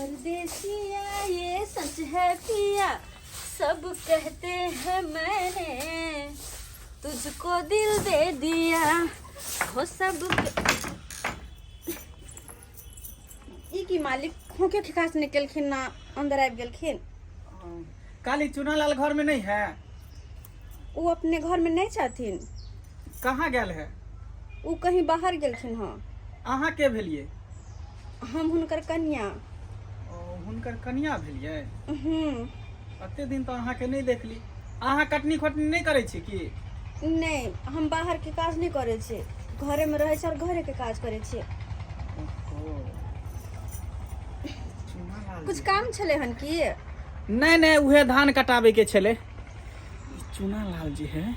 परदेसिया ये सच है पिया, सब कहते हैं मैंने तुझको दिल दे दिया हो सब। ई की मालिक होके खिखास निकलखिन ना अंदर आबि गेलखिन। काली चुनालाल घर में नहीं है? वो अपने घर में नहीं छथिन। कहाँ गेल है? वो कहीं बाहर गेलखिन। हाँ, अहाँ के भेलिए? हम हुनकर कन्या। हुनकर कन्या भेलिए? हम्म। अते दिन तो अहाँ के नहीं देखली। अहाँ कटनी खोटनी नहीं करे छी की? नहीं, हम बाहर के काज नहीं करे छे, घरे में रहे छे और घरे के काज करे छे। कुछ काम छले हन की? नहीं नहीं, उहे धान कटावे के छले। चुनालाल जी है,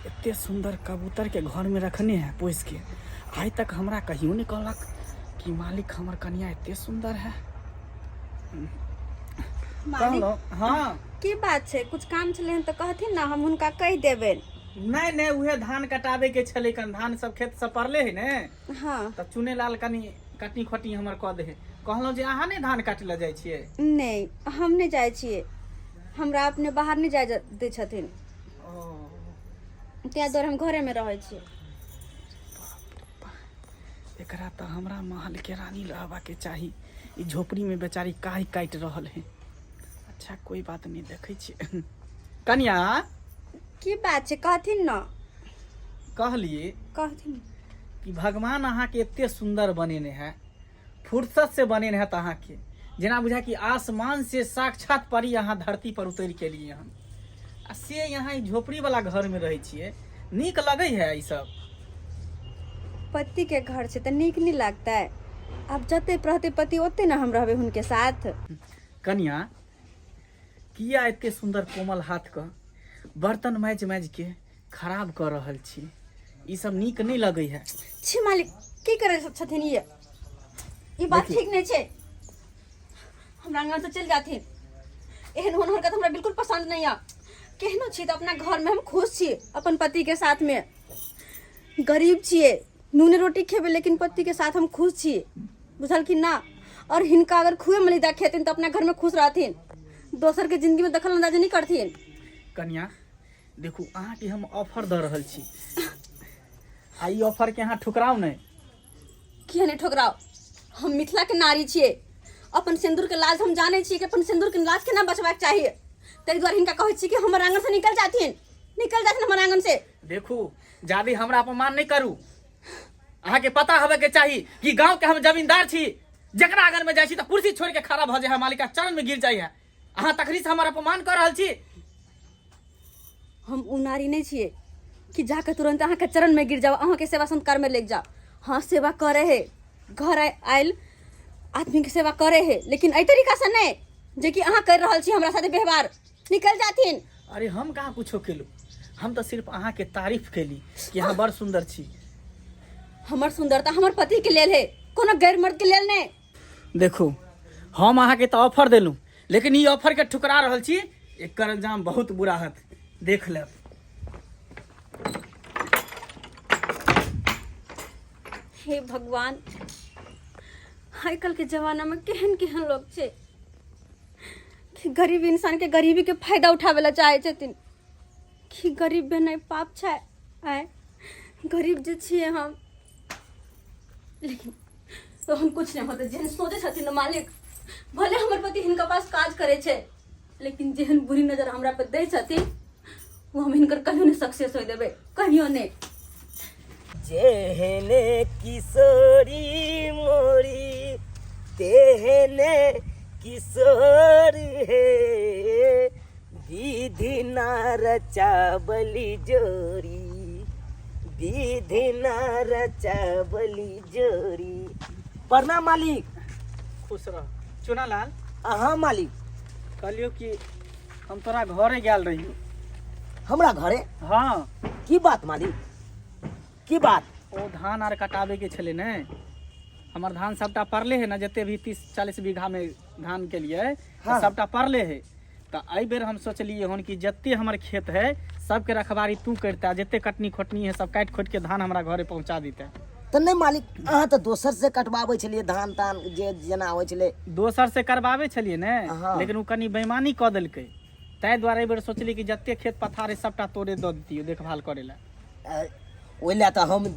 इतने सुंदर कबूतर के घर में रखने हैं पोस के। आज तक हमरा कहियो नहीं कहलक कि मालिक हमर कन्या इतने सुंदर है। मालिक, हाँ की बात छे? कुछ काम छले हन तो कहथिन ना, हम हुनका कह देबे। नहीं नहीं, उहे धान कटावे के छले। कन धान सब खेत से पड़ले है ने। हाँ, तो चुनेलाल कनी कटनी खोटनी हमर कह दे। कहलो जे अहाँ नहीं धान काटे ला जाय छिए? नहीं, हम नहीं जाए छिए। हमरा अपने बाहर नहीं जाए दे छथिन, त्या द्वारे हम घरे में रहे छिए। एकरा तो हमरा महल के रानी रहबा के चाही। ई झोपड़ी में बेचारी काहे काट रहल है। अच्छा कोई बात नहीं, देखे छिए। कन्या की बात छे? कहथिन ना। कहलिए कहथिन कि भगवान अहाँ के इतने सुंदर बनेने हैं, फुर्सत से बनेने हैं अहाँ के, जेना बुझा कि आसमान से साक्षात परी अहाँ धरती पर उतर के लिए हम से यहाँ झोपड़ी वाला घर में रहे छिए। नीक लगे है ई सब? पति के घर से तो नीक नहीं लगता है। अब जते रहते पति ओते ना हम रहबे हुनके साथ। कन्या किया इतने सुंदर कोमल हाथ का बर्तन मैज मैज के खराब कर रहल छी? ई सब नीक नहीं लगे है। छी मालिक, की करे छथिन ये बात ठीक नहीं छे। हमरा आंगन से चल जाथिन। एहन होनहर का तो हमरा बिल्कुल पसंद नहीं है। केहनो छी तो अपना घर में हम खुश छी अपन पति के साथ में। गरीब छिए, नूने रोटी खेबे, लेकिन पति के साथ हम खुश छी, बुझल कि ना? और हिनका अगर खुए मलिदा खेतिन तो अपना घर में खुश रहथिन, दोसर के जिंदगी में दखल अंदाजी नहीं करथिन। कन्या देखू, अहाँ के हम ऑफर दे रहल छी, आ ई ऑफर के अहाँ ठुकराव नहीं। किया नहीं ठोकराव? हम मिथिला के नारी छिए, अपन सिंदूर के लाज हम जाने छी कि अपन सिंदूर के लाज केना बचबाक चाहिए। ताहि द्वारे हिनका कहै छी कि हमर आंगन से निकल जाथिन हमर आंगन से। देखू, ज्यादा हमरा अपमान नहीं करू। अहाँ के पता हवे के चाहिए कि गांव के हम जमींदार छी। जकरा आंगन में जाय छी तो कुर्सी छोड़ के खड़ा भ जाय है, मालिका चरण में गिर जाय है। अहाँ तखनी से हमर अपमान कर रहल छी। हम उ नारी नहीं छिए कि जाके तुरंत अहाँ के चरण में गिर जाओ, अहाँ के सेवा संस्कार में लेके जाओ। हाँ, सेवा करे है, घर आयल आदमी के सेवा करे है, लेकिन एहि तरीका से नहीं जे कि अहाँ कर रहल छी हमरा साथे व्यवहार। निकल जाथिन। अरे हम कहाँ कुछो केलू, हम तो सिर्फ अहाँ के तारीफ केली कि अहाँ बड़ सुंदर छी। हमर सुंदरता हमर पति के लेल है, कोनो गैर मर्द के लेल नहीं। देखू, हम अहाँ के तो ऑफर देलू, लेकिन ई ऑफर के ठुकरा रहल छी। एकर अंजाम बहुत बुरा हत, देख लेब। हे भगवान, आजकल के जमाना में केहन केहन लोग छे कि गरीब इंसान के गरीबी के फायदा उठावे ला चाहे छथिन। कि गरीब भेनाइ पाप छै? आय गरीब जे छिए हम, लेकिन तो हम कुछ नहीं होते। जेहन सोचे छथिन मालिक, भले हमर पति हिनका पास काज करे छे, लेकिन जेहन बुरी नजर हमरा पे दे छथिन वो हम हिनकर कहियो नहीं सक्सेस होय देबे, कहियो नहीं। जेहने किशोरी मोरी तेहने किशोर है, विधि ना रचावली जोरी, विधि ना रचावली जोरी। प्रणाम मालिक। खुश रह। चुनालाल, हाँ मालिक। कहलियो कि हम तोरा घरे गेल रही। हमरा घरे? हाँ। की बात मालिक, की बात? ओ धान आर कटावे के छले ने। हमार धान सबटा पड़ले है ना, जते भी 30-40 बीघा में धान के लिए हाँ। सबटा पड़ले है। तो आई बेर हम सोचलिए हन कि जते हमार खेत है सबके रखवारी तू करता, जते कटनी खोटनी है सब काट खोट के धान हमारा घरे पहुंचा देते। तो नहीं मालिक, अहाँ तो दोसर से कटवाबै छलिए धान तान जे जेना होइ छलै। दोसर से करवावे छलिए ने, हाँ। लेकिन उ कनी बेईमानी क देलकै, ताहि दुआरे एहि बेर सोचली कि जते खेत पथार है सबटा तोरे दऽ दितियौ देखभाल करे ला। ओहि लए तऽ हम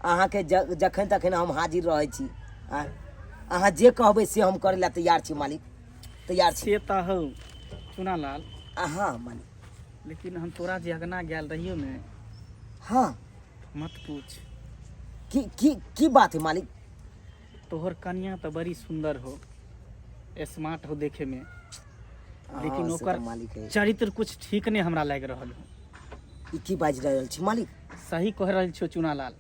अहाँके जखन तखन हम हाजिर रहै छी। अहाँ जे कहबै से हम करे ला तैयार छी मालिक, तैयार छी। से तऽ हौ चुनालाल, हाँ मालिक। लेकिन हम तोरा जे अगना गेल रहियो ने, हाँ मत पूछ। की बात है मालिक? तोहर कन्या तो बड़ी सुंदर हो, स्मार्ट हो देखे में, लेकिन से ओकर तो मालिक है। चरित्र कुछ ठीक नहीं हमरा लग रहल हो। ई की बाजि रहल छी मालिक? सही कह रहल छो चुनालाल।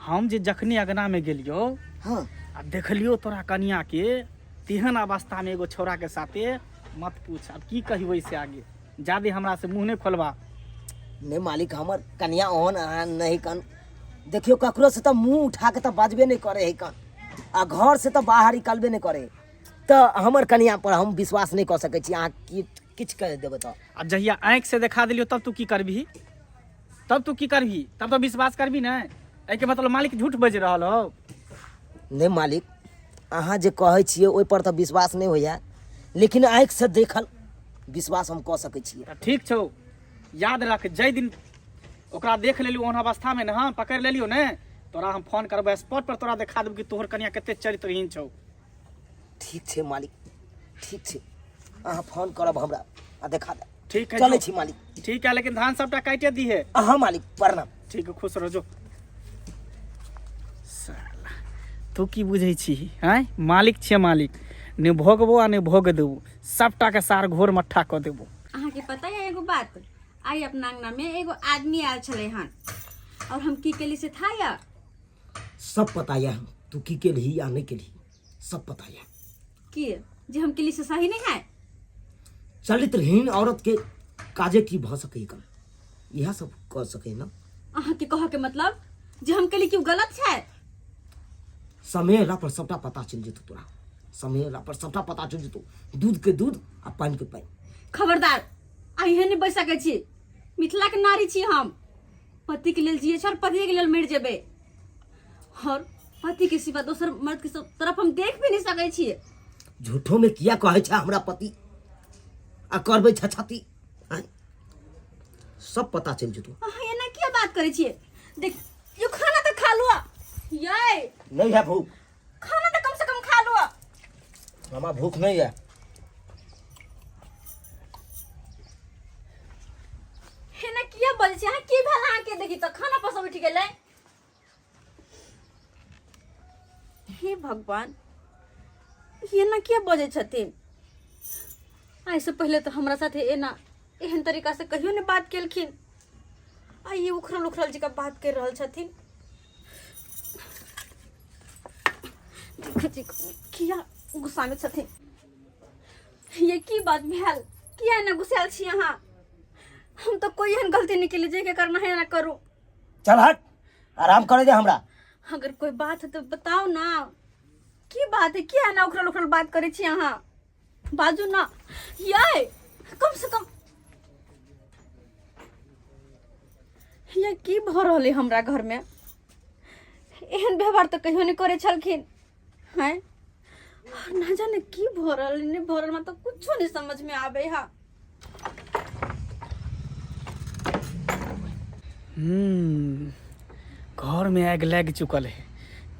हम जे जखनी अगना में गेलियो, हाँ आ देखलियो तोरा कन्या के तेहन अवस्था में एगो छौड़ा के साथे, मत पूछ। अब की कही वैसे आगे, ज्यादा हमरा से मुंह नहीं खोलबा। नहीं मालिक, हमर कन्या ओहन अहाँ नहीं कन। देखियो ककरो से तो मुंह उठा के तो बाजबे नहीं करे है कन, आ घर से तो बाहर निकलबे नहीं करे, तो हमर कन्या पर हम विश्वास नहीं कर सकै छी। अहाँ किछ कह देबै तो अब जहिया आँख से देखा दिलियो तब तू की करबी? तब तू की करबी? तब तो विश्वास करबी ना। एके मतलब मालिक झूठ बज रहल हो। नहीं मालिक, अहाँ जे कहै छियै ओहि पर तो विश्वास नहीं होइया, लेकिन आँख से देखल विश्वास हम कऽ सकै छियै। तऽ ठीक छौ, याद रख, जै दिन ओकरा देख लेलियो ओहन अवस्था में, हाँ पकड़ लेलियो ने, तोरा हम फोन करबै, स्पॉट पर तोरा दिखा देब कि तोहर कन्या कते चरित्रहीन छौ। ठीक छै मालिक, ठीक छै, अहाँ फोन करब हमरा आ देखा दे। ठीक है, चलै जो। छी मालिक। ठीक है, लेकिन धान सबटा काटे दी है। हाँ मालिक, प्रणाम। ठीक है, खुश रह जो। साला तू की बुझै छी? हैं, मालिक छियै मालिक, ने भोगबो आ ने भोग देबो, सबटा के सार घोर मट्ठा कऽ देबो। अहाँके पता है एगो बात, आई अपना अंगना में एगो आदमी आयल छले हन, और हम की केली से था या? सब पता है तू की केलही या नहीं केलही, सब पता है। की जे हम केली से सही नहीं है? चरित्रहीन औरत के काजे की भ सकै कन, यह सब कह सकै ना। अहाँ के कह के मतलब जे हम केली क्यों गलत है? समय अयला पर सबटा पता चल जेतौ तोरा, समय अयला पर सबटा पता चल जेतौ। दूध के दूध आ पानि के पानि। खबरदार, अहिए नहीं बच सकै छी। मिथिला के नारी छी हम, पति के लेल जिये छ और पति के लेल मर जेबे, और पति के सिवा दोसर मर्द के सब तरफ हम देख भी नहीं सकै छी। झूठो में किया कहे छै हमरा पति आ करबै छछती? सब पता चल जेतौ। अहाँ एना किया बात करै छियै? देख, यो खाना तो खा लो। ये नहीं है भूख, खाना तो कम से कम खा लो। हमारा भूख नहीं है। एना किया बोलै छी? अहाँ की भेल? अहाँ के देखी तो खाना पसब उठ गेलै। हे भगवान, एना किया बजै छथिन? आइ से पहले तो हमरा साथे एहन तरीका से कहियो नहीं बात केलखिन। आ ये उखरल उखरल जी का बात कर रहल छथिन। किया गुस्सा में छथिन? ये की बात भेल? किया ना गुस्साल छी अहाँ? हम तो कोई एहन गलती नहीं केली जे के करना है ना करू। चल हट, आराम करे दे हमरा। अगर कोई बात है तो बताओ ना, की बात है? किया ना उखरल उखरल बात करे छी अहाँ? बाजू ना। ये कम से कम ये की भ रहल है हमरा घर में? एहन व्यवहार तो कहियो नहीं करे छलखिन हैं। और ना जाने की भ रहल नहीं भ रहल, मतलब कुछो नहीं समझ में आवे हा। घर में आग लग चुकल है,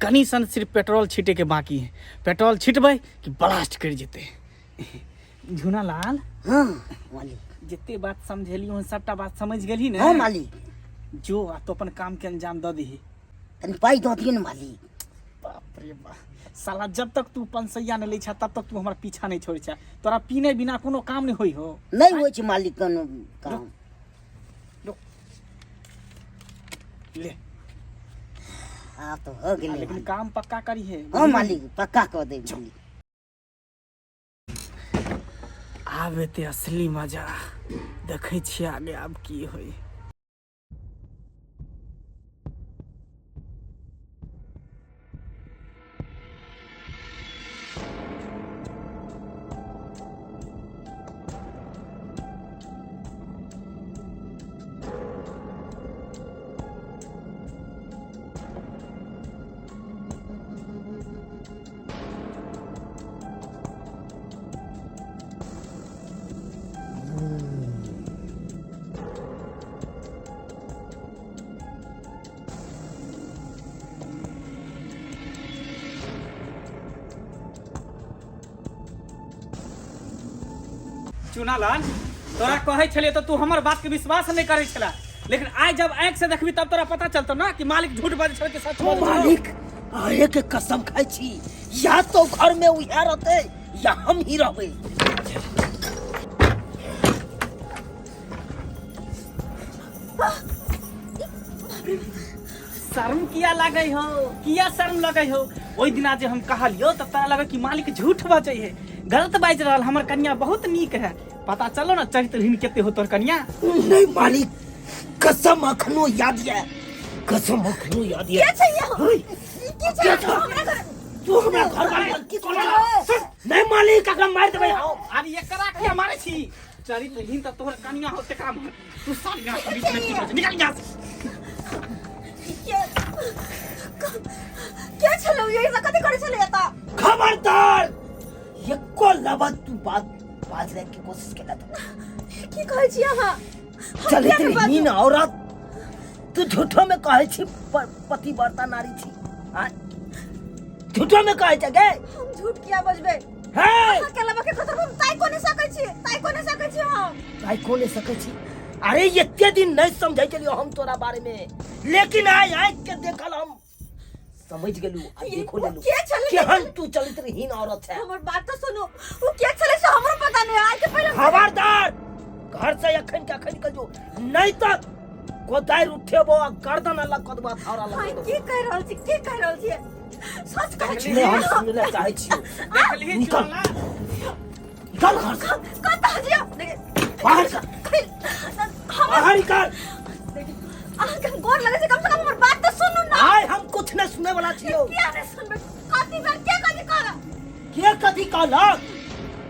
कनी सन सिर्फ पेट्रोल छीटे के बाकी है। पेट्रोल छिटबै कि ब्लास्ट कर जेते। झुना लाल, हाँ मालिक, जितने बात समझेलियो सबटा बात समझ गेली ने? हाँ मालिक। जो आ तो अपन काम के अंजाम दे दी। तनी पाई दो दिए ना मालिक। बाप रे बाप, साला जब तक तू पंसैया नहीं ले छा तब तक तू हमारा पीछा नहीं छोड़ छा। तोरा पीने बिना कोनो काम नहीं होई हो। नहीं होय छै मालिक कोनो काम। ले, हाँ तो हो गेलै लेकिन मालिक। काम पक्का करी है। हाँ मालिक, पक्का कह दे मालिक। आब एते असली मजा देखै छियै आगे आब की होई। चुनालाल तोरा कहे छले तो तू हमर बात के विश्वास नहीं करे छला, लेकिन आज जब आंख से देखबी तब तोरा पता चलतो ना कि मालिक झूठ बाजे छले कि सच ओ बाजे छले। मालिक आए के कसम खाई छी, या तो घर में उहे रहते या हम ही रहबे। शर्म किया लगे हो, किया शर्म लगे हो? ओई दिना जे हम कहलियो तब तोरा लगे कि मालिक झूठ बाजे है, गलत बाज रहल। हमर कन्या बहुत नीक है, पता चलो ना चरित्रहीन केते हो तोर कन्या। नहीं मालिक, कसम अखनो याद है, कसम अखनो याद है। के छै यौ? ओए, के छै हमरा घर? तू हमरा घर वाला की कहला? नहीं मालिक, अगर मार देबै हम। अरे एकरा के मारे छी? चरित्रहीन त तोहर कन्या हो तेकरा मार। तू सारी गांव के बीच में की कर निकल जा। के छलौ यही से कथि करे छले एता? खबरदार, एको लबत तू बात बाजले की कोशिश केला तो। की कहै छी अहाँ? चरित्रहीन औरत, तू झूठो में कहे छी पतिव्रता नारी छी। हाँ? झूठो में कहे छ गे? हम झूठ किया बजबे? हे, अहाँ के लबा के कतौ हम ताई को नहीं सकै छी, ताई को नहीं सकै छी हम। भाई को नहीं सके छी? अरे एते दिन नहीं समझै छलियो हम तोरा बारे में, लेकिन आय आय के देखल हम समझ गेलू आ देखो लेलू के छले? केहन तू चरित्रहीन औरत है। हमर बात तो सुनो, वो के छले से हमरो पता नहीं। आइ के पहले खबरदार, घर से अखन के अखन निकल जो, नहीं तो कोदार उठेबो आ गर्दन अलग कदबा थारा हां लग। की कह रहल छी, की कह रहल छी? सच कहै छी? नहीं हम सुनले चाहे छी। देखली निकल। चुनालाल निकल घर से, कत जियो? बाहर कर, हम बाहर निकल। अहाँ के गोर लगे छै, कम से कम हमर बात तो सुनू ना। आय हम कुछ न सुने वाला छियो। किया नहीं सुनबे? कथि बार के कथि कहला? के कथी कहलक?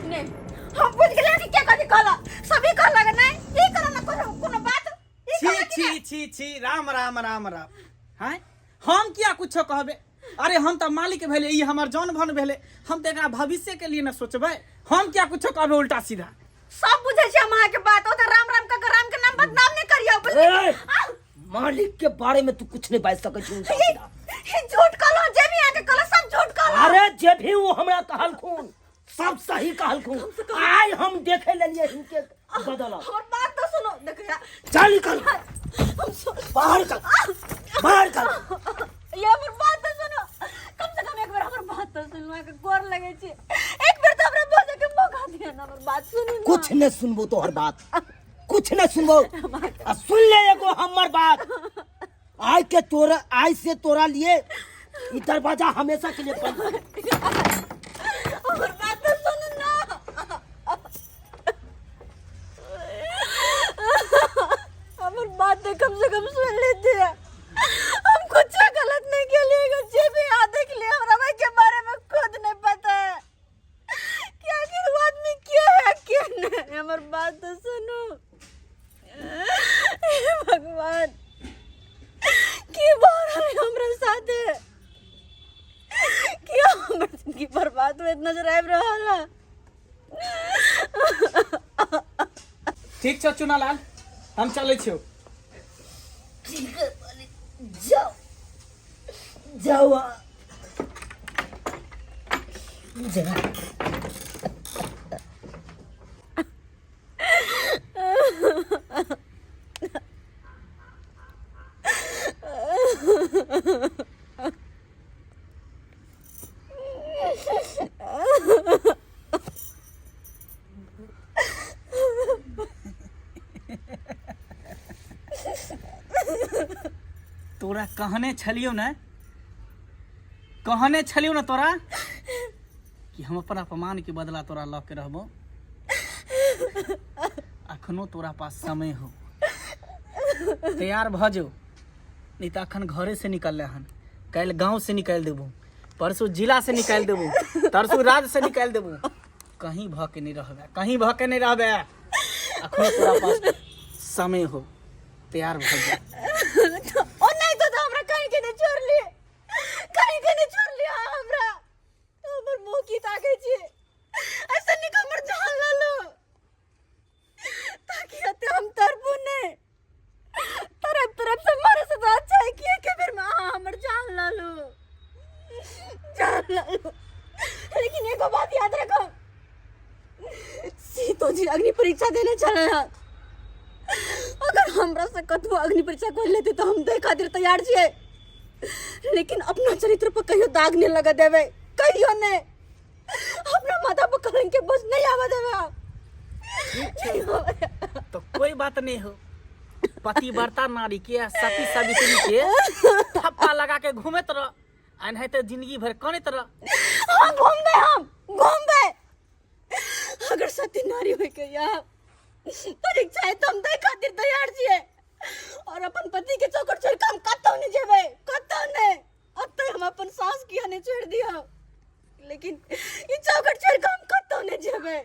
नहीं, हम बुझ गेलियै कि के कथि कहला। सभी कहला कि नहीं, ई कहला ना कोनो बात। ई छी कहला कि छी छी छी, राम राम राम राम। हैं हम किया कुछो कहबे? अरे हम त मालिक भेले, ई हमर जौन भन भेले, हम त एकरा भविष्य के लिए न सोचबे। हम किया कुछो कहबे उल्टा सीधा? सब बुझे छै हम अहाँ के बात। ओ त राम राम का राम के नाम बदनाम नहीं करियो, बुझलियै? ए, मालिक के बारे में तू कुछ नहीं बाज सकै छी उल्टा सीधा। ई झूठ कहलो, जे भी आके कहलो सब झूठ कहलो। अरे जे भी वो हमरा कहलखुन सब सही कहलखुन। आय हम देखे लेलिए इनके बदल। हमर बात तो सुनो, देखिया चल निकल, बाहर कर, बाहर कर। ये हमर बात तो सुनो, कम से कम एक बार हमर बात तो सुन लो। के गोर लगे छी, एक बार तो हमरा बोले के मौका दिया ना, हमर बात सुनू ना। कुछ न सुनबो तोहर बात, कुछ न सुनबो। आ सुन ले एगो हमर बात, आज के तोरा, आज से तोरा लिए ई दरवाजा हमेशा के लिए बंद है। हमर बात तो सुनू ना। हमर बात तो कम से कम सुन लेते हैं। हम कुछ गलत नहीं किए, जे भी आ देख ले हमरा भाई के बारे में खुद नहीं पता है क्या कि वो आदमी क्या है क्या नहीं। हमर बात तो सुनो। हे भगवान, की बार हमरा साथ है, क्या हमर जिंदगी बर्बाद हुए नजर आबि रहल है। ठीक छ चुनालाल, हम चले छियो। ठीक है मालिक, जाओ जाओ जा। तोरा कहने छलियो ना, कहने छलियो ना तोरा कि हम अपन अपमान के बदला तोरा लऽ के रहबो। अखनो तोरा पास समय हो, तैयार भ जो, नहीं तो अखन घरे से निकल हन, कल गांव से निकाल देबो, परसों जिला से निकाल देबो, तरसों राज्य से निकाल देबो। कहीं भ के नहीं रहबे, कहीं भ के नहीं रहबे। अखनो तोरा पास समय हो, तैयार भ जा। ओ नहीं तो हमरा कहीं के नहीं छोड़ लिए, कहीं के नहीं छोड़ लिया हमरा। तो हमर मुंह की ताके छी, ऐसे नहीं हमर जान ले लो, ताकि हते हम तरबू नहीं। तरफ तरफ से मारे से तो अच्छा है कि के फिर में हमर जान ले लो, जान ले लो। लेकिन एगो बात याद रखो, सीता तो जी अग्नि परीक्षा देने चले हैं। अगर हमरा से कतबो अग्नि परीक्षा कर लेते तो हम दे खातिर तैयार छिए, लेकिन अपना चरित्र पर कहियो दाग नहीं लगा देवे, कहियो नहीं। अपना माथा पर कलंक के बोझ नहीं आवा देवे। तो कोई बात नहीं हो, पतिव्रता नारी के सती सावित्री के थप्पा लगा के घूमत रह, नहीं तो जिंदगी भर कौन तरह। हम घूम गए। अगर सती नारी हो के यहाँ परीक्षा है तो हम दे खातिर तैयार छिए, और अपन पति के चौकट छोड़ काम कतौ नहीं जेबे, कतौ नहीं। अब तो हम अपन सास की हने छोड़ दिया, लेकिन ये चौकट छोड़ काम कतौ नहीं जेबे।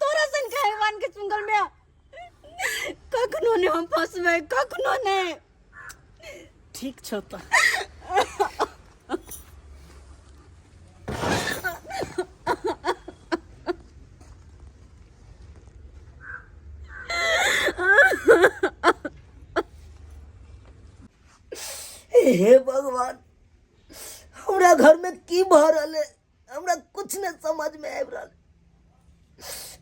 तोरा सन के हैवान के चुंगल में कखनो ने हम फंसबे, कखनो ने। ठीक छ त। हे भगवान, हमरा घर में की भर रहा है, हमरा कुछ नहीं समझ में आब रहा,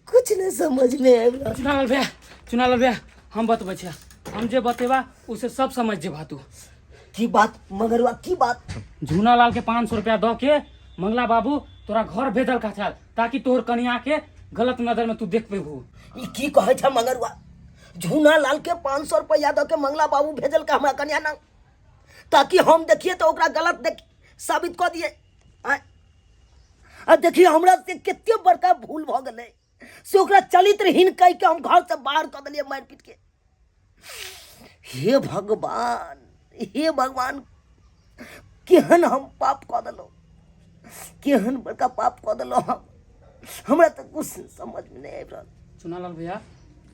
कुछ नहीं समझ में आब रहा। चुनालाल भैया हम बतबै छियै, हम जे बतेबा उसे सब समझ जेबा तू। की बात मगरवा, की बात? झूनालाल के 500 रुपया दो के मंगला बाबू तोरा घर भेजल का था, ताकि तोहर कन्या के गलत नजर में तू देख पेबू। ई की कहे छ मगरवा? झूना लाल के 500 रुपया दो के मंगला बाबू भेजल का हमरा कन्या ना, ताकि हम देखिए तो ओकरा गलत देख साबित कर दिए। आ देखिए हमरा से कितने बड़का भूल भ गए से ओकरा चरित्रहीन कह के हम घर से बाहर कर दिलिए मार पीट के। हे भगवान, हे भगवान, केहन हम पाप कर दिलो, केहन बड़का पाप कर दिलो हम, हमरा तो कुछ समझ में नहीं आब रहा। चुनालाल भैया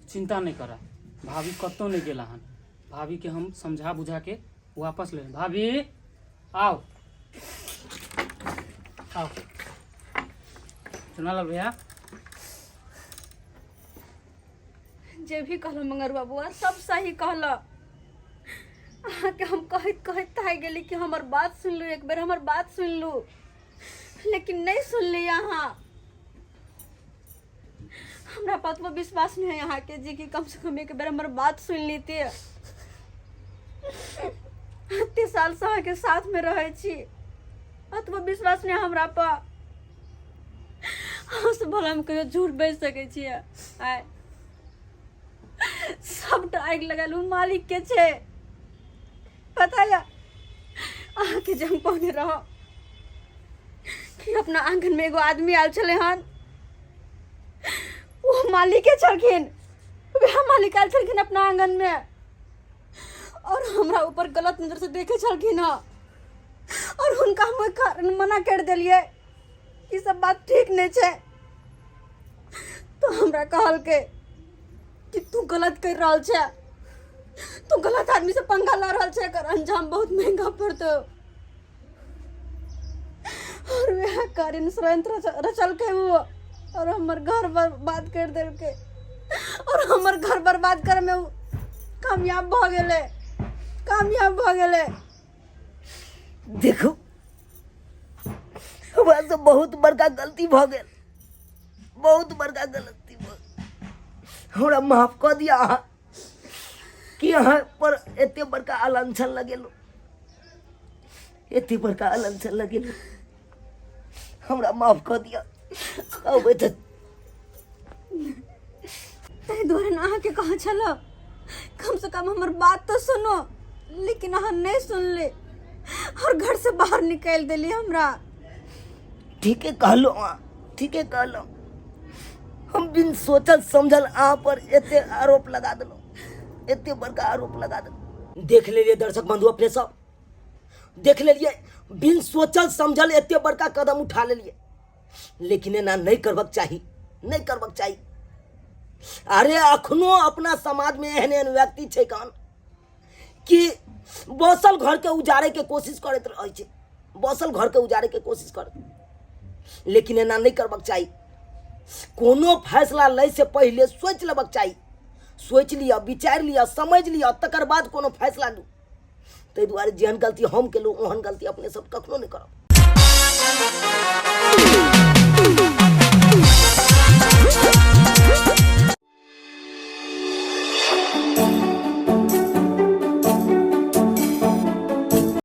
चिंता नहीं करा, भाभी कतौ नहीं गेला हन, भाभी के हम समझा बुझा के वापस ले। भाभी आओ आओ। चुनालाल भैया जे भी कहलो मंगरुआ बुआ सब सही कहलो। के हम कहत कहत थाक गेली कि हमर बात सुन लू, एक बेर हमर बात सुन लू, लेकिन नहीं सुन ली। यहाँ हमरा पतवा विश्वास नहीं है यहाँ के जी कि कम से कम एक बेर हमर बात सुन लीती। 30 साल से अहाँ के साथ में रहे छी, पतवा विश्वास नहीं हमरा पर। हाँ से भला हम कहियो झूठ बेच सके छी? आय सब आग लगालू मालिक के छे, पता है? अहाँ के जंग पहुने रहो कि अपना आंगन में एगो आदमी आल चले हन, वो मालिक के छलखिन, वह मालिक आल छलखिन अपना आंगन में, और हमरा ऊपर गलत नजर से देखे छलखिन ह, और उनका हम मना कर दिलिए कि सब बात ठीक नहीं छे। तो हमरा कहल के कि तू गलत कर रहा छे, तू गलत आदमी से पंगा ला रहा छे, कर अंजाम बहुत महंगा पड़तो। और वह कारण षड्यंत्र रचल के वो, और हमर घर बर्बाद कर देल के, और हमर घर बर्बाद करे में कामयाब भ गेले, कामयाब भ गेले। देखो हमरा से बहुत बड़का गलती भ गेल, बहुत बड़का गलती भ, हमरा माफ कर दिया अहाँ कि अहाँ पर एते बड़का अलांछन लगेलो, एते बड़का अलांछन लगेलो, हमरा माफ कर दिया। अब तै दुआरे अहाँ के कहाँ छलो, कम से कम हमर बात तो सुनो, लेकिन अहाँ नहीं सुन ले और घर से बाहर निकाल दिली हमरा। ठीक है कहलो, ठीक है कहलो, हम बिन सोचल समझल अहाँ पर एते आरोप लगा दिलो, एते बड़का आरोप लगा दिलो। देख लेलिए दर्शक बंधु अपने सब, देख लेलिए बिन सोचल समझल एते बड़का कदम उठा लेलिए, लेकिन एना नहीं करबक चाहिए, नहीं करबक चाहिए। अरे अखनो अपना समाज में एहन एहन व्यक्ति छै कान कि बसल घर के उजाड़े के कोशिश करैत रहै छै, बसल घर के उजाड़े के कोशिश कर, लेकिन एना नहीं करबक चाहिए। कोनो फैसला ले से पहले सोच लेबक चाहिए, सोच लिया, विचार लिया, समझ लिया, तकर बाद कोनो फैसला लू। ताहि दुआरे जेहन गलती हम केलहुँ ओहन गलती अपने सब कखनो नहीं करब।